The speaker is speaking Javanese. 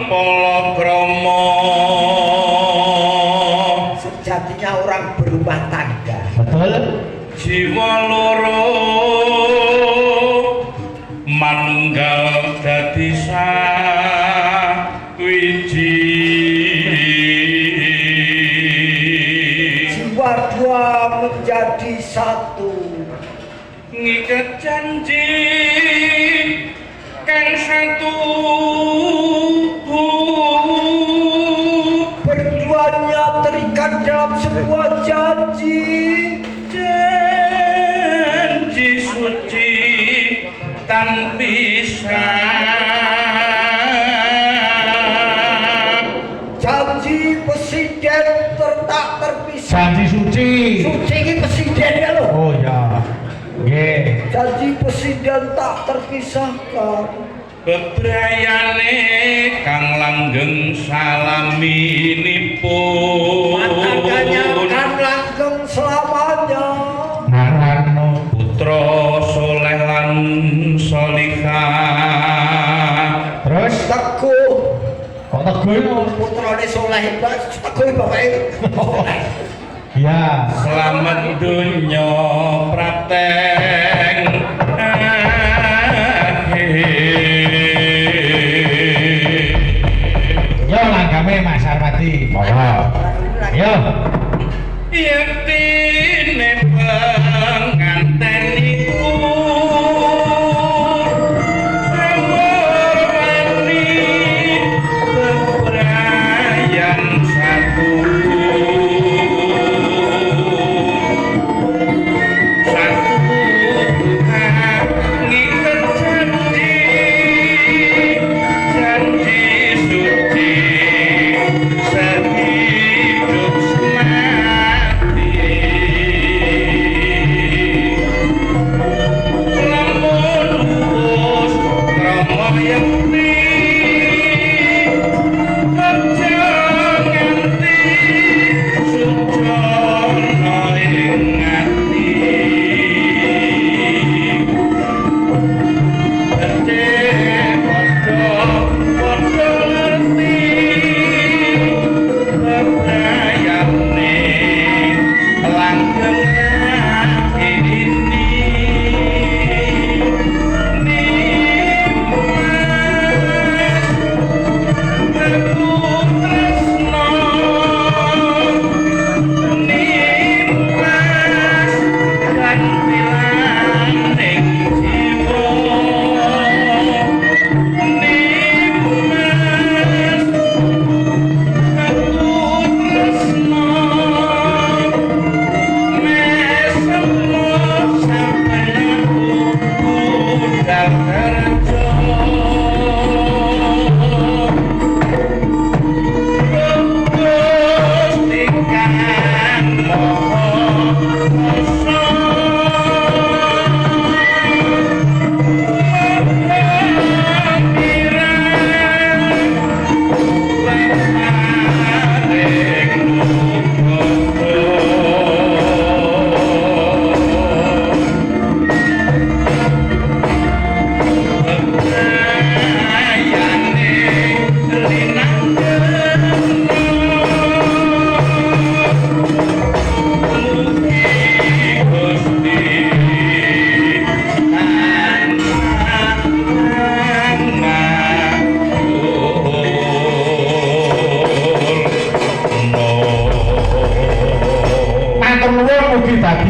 palakrama. Sejatinya orang berumah tangga. Betul. Jiwa loro manunggal dadi sawiji. Jiwa dua menjadi satu. Ngikat janji kang satu. Berduanya terikat dalam sebuah janji. Janji suci tan pisah. Janji presiden tak terpisah. Janji suci. Suci ini presiden ya loh. Oh ya. Nggih. Janji presiden tak terpisahkan. Bebrayane kang langgeng salaminipun. Matanya kan langgeng selamanya. Narano Putra soleh lan solihah. terus Teguh. kok teguh Putrane soleh teguh bapake. ya Selamat dunya prateng yo langgame Mas Sarmadi monggo yo yektine penganten iku amorwani bebrayan satu. matur nuwun mugi dadi